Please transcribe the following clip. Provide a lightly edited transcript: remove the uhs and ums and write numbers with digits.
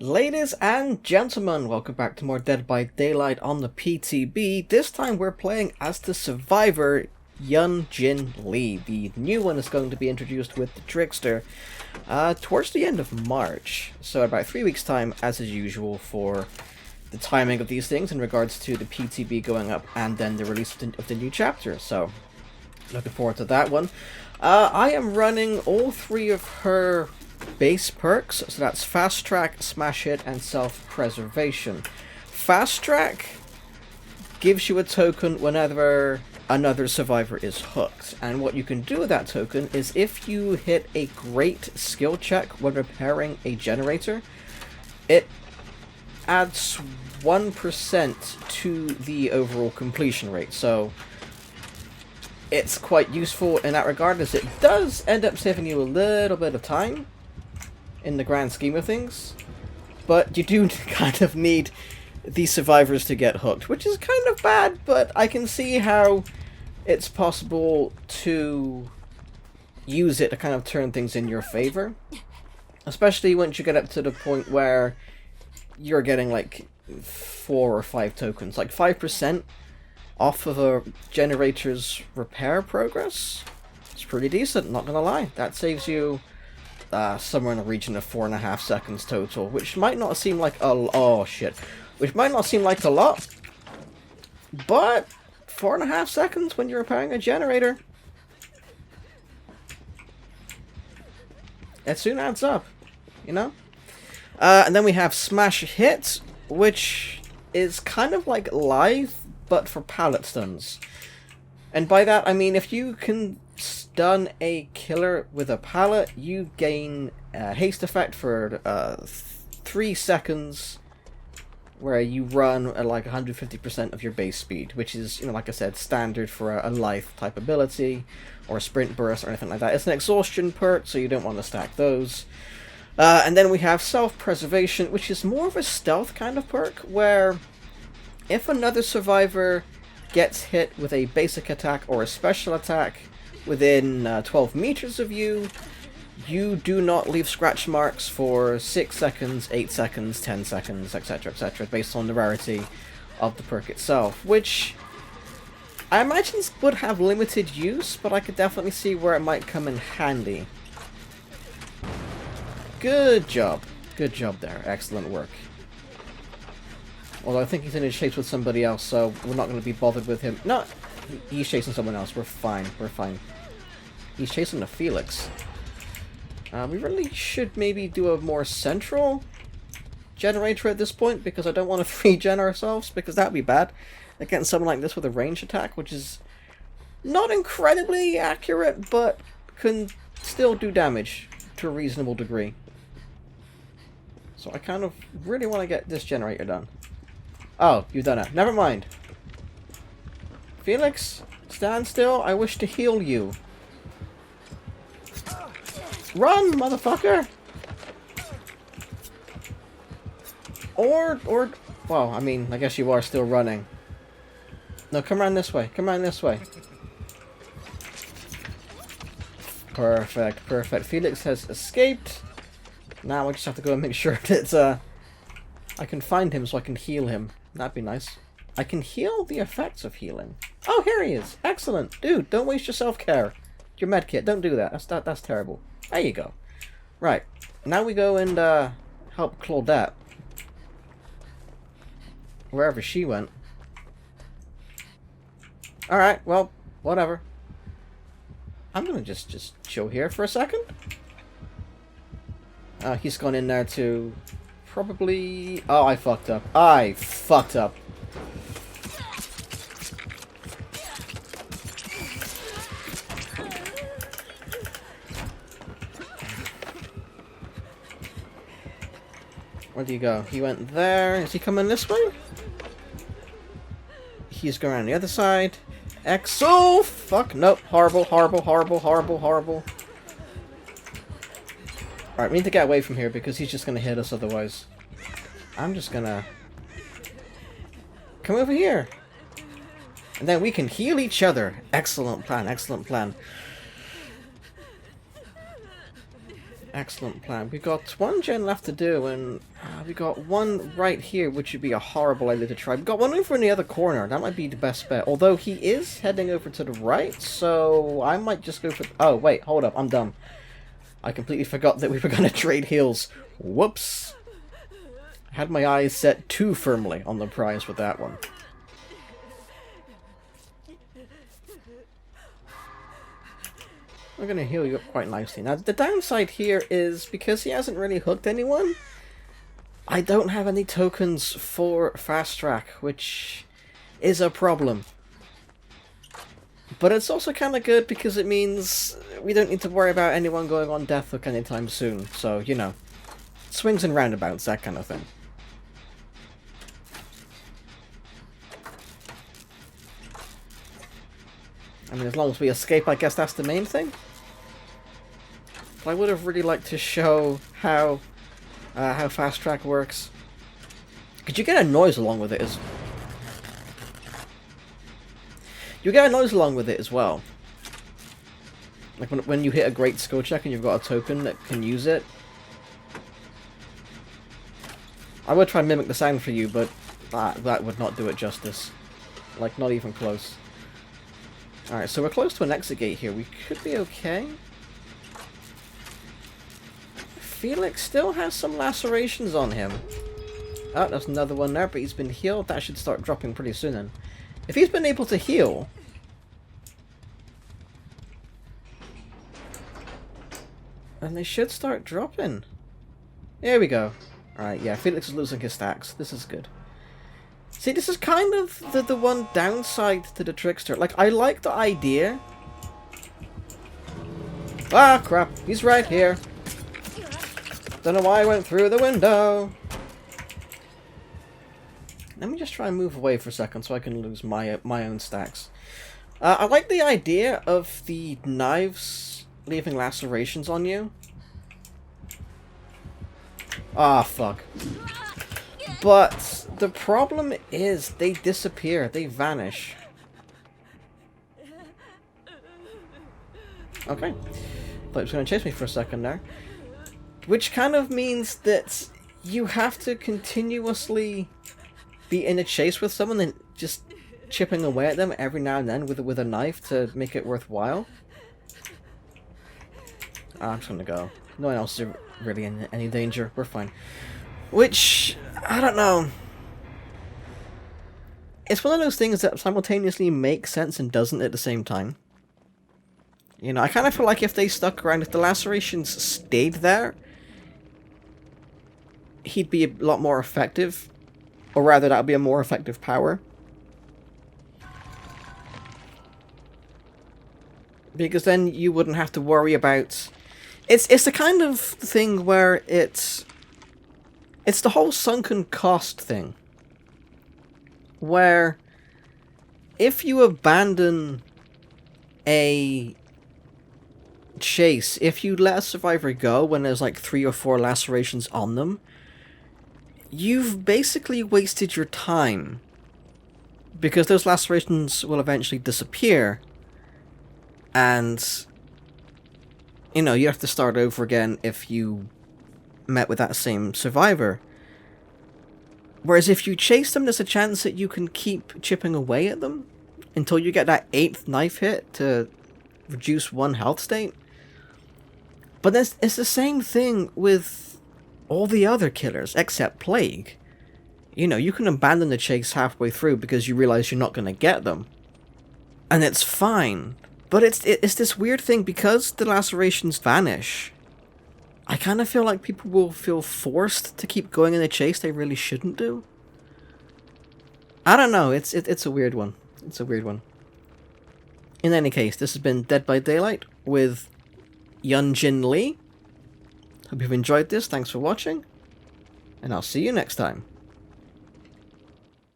Ladies and gentlemen, welcome back to more Dead by Daylight on the PTB. This time we're playing as the survivor, Yun-Jin Lee. The new one is going to be introduced with the Trickster towards the end of March. So about 3 weeks time, as is usual for the timing of these things in regards to the PTB going up and then the release of the new chapter. So looking forward to that one. I am running all three of her base perks, so that's Fast Track, Smash Hit, and Self-Preservation. Fast Track gives you a token whenever another survivor is hooked, and what you can do with that token is if you hit a great skill check when repairing a generator, it adds 1% to the overall completion rate, so it's quite useful in that regard, as it does end up saving you a little bit of time in the grand scheme of things, but you do kind of need these survivors to get hooked, which is kind of bad, but I can see how it's possible to use it to kind of turn things in your favor, especially once you get up to the point where you're getting like 4 or 5 tokens, like 5% off of a generator's repair progress. It's pretty decent, not gonna lie. That saves you somewhere in the region of 4.5 seconds total, which might not seem like which might not seem like a lot, but 4.5 seconds when you're repairing a generator, it soon adds up, you know? And then we have Smash Hit, which is kind of like Live, but for pallet stuns. And by that, I mean if you can stun a killer with a pallet, you gain a haste effect for 3 seconds, where you run at like 150% of your base speed, which is, you know, like I said, standard for a life type ability, or a sprint burst, or anything like that. It's an exhaustion perk, so you don't want to stack those. And then we have Self-Preservation, which is more of a stealth kind of perk, where if another survivor gets hit with a basic attack or a special attack within 12 meters of you, you do not leave scratch marks for 6 seconds, 8 seconds, 10 seconds, etc., based on the rarity of the perk itself, which I imagine would have limited use, but I could definitely see where it might come in handy. Good job. Good job there. Excellent work. Although I think he's in a chase with somebody else, so we're not going to be bothered with him. No, he's chasing someone else. We're fine. We're fine. He's chasing a Felix. We really should maybe do a more central generator at this point, because I don't want to 3-gen ourselves, because that would be bad against someone like this with a range attack, which is not incredibly accurate, but can still do damage to a reasonable degree. So I kind of really want to get this generator done. Oh, you've done it. Never mind. Felix, stand still. I wish to heal you. Run, motherfucker! Or, well, I mean, I guess you are still running. No, come around this way. Come around this way. Perfect, perfect. Felix has escaped. Now I just have to go and make sure that, I can find him so I can heal him. That'd be nice. I can heal the effects of healing. Oh, here he is. Excellent. Dude, don't waste your self-care. Your medkit. Don't do that. That's terrible. There you go. Right. Now we go and help Claudette. Wherever she went. Alright, well, whatever. I'm gonna just chill here for a second. He's gone in there to probably... Oh, I fucked up. I fucked up. Where'd he go? He went there. Is he coming this way? He's going around the other side. Oh, fuck. Nope. Horrible, horrible, horrible, horrible, horrible. Alright, we need to get away from here because he's just going to hit us otherwise. I'm just going to... Come over here. And then we can heal each other. Excellent plan, excellent plan. Excellent plan. We've got one gen left to do, and we got one right here, which would be a horrible idea to try. We've got one over in the other corner. That might be the best bet. Although he is heading over to the right, so I might just go for... Oh, wait, hold up. I'm dumb. I completely forgot that we were going to trade heals. Whoops. I had my eyes set too firmly on the prize with that one. I'm going to heal you up quite nicely. Now, the downside here is, because he hasn't really hooked anyone, I don't have any tokens for Fast Track, which is a problem. But it's also kind of good because it means we don't need to worry about anyone going on Death Hook anytime soon. So, you know, swings and roundabouts, that kind of thing. I mean, as long as we escape, I guess that's the main thing. But I would have really liked to show how Fast Track works. Could you get a noise along with it as... You get a noise along with it as well. Like when you hit a great skill check and you've got a token that can use it. I would try and mimic the sound for you, but that would not do it justice. Like, not even close. Alright, so we're close to an exit gate here. We could be okay. Felix still has some lacerations on him. Oh, there's another one there, but he's been healed. That should start dropping pretty soon then. If he's been able to heal... then they should start dropping. There we go. Alright, yeah, Felix is losing his stacks. This is good. See, this is kind of the one downside to the Trickster. Like, I like the idea. Ah, crap. He's right here. Don't know why I went through the window. Let me just try and move away for a second so I can lose my own stacks. I like the idea of the knives leaving lacerations on you. Ah, fuck. But the problem is they disappear, they vanish. Okay. Thought he was going to chase me for a second there. Which kind of means that you have to continuously be in a chase with someone and just chipping away at them every now and then with a knife to make it worthwhile. I'm just going to go. No one else is really in any danger. We're fine. Which, I don't know. It's one of those things that simultaneously makes sense and doesn't at the same time. You know, I kind of feel like if they stuck around, if the lacerations stayed there, he'd be a lot more effective. Or rather, that would be a more effective power. Because then you wouldn't have to worry about... It's the kind of thing where it's the whole sunken cost thing. Where if you abandon a chase, if you let a survivor go when there's like 3 or 4 lacerations on them, you've basically wasted your time. Because those lacerations will eventually disappear. And... you know, you have to start over again if you met with that same survivor. Whereas if you chase them, there's a chance that you can keep chipping away at them until you get that 8th knife hit to reduce 1 health state. But it's the same thing with all the other killers, except Plague. You know, you can abandon the chase halfway through because you realize you're not going to get them. And it's fine. But it's this weird thing, because the lacerations vanish, I kind of feel like people will feel forced to keep going in a chase they really shouldn't do. I don't know, it's a weird one. It's a weird one. In any case, this has been Dead by Daylight with Yun-Jin Lee. Hope you've enjoyed this, thanks for watching, and I'll see you next time.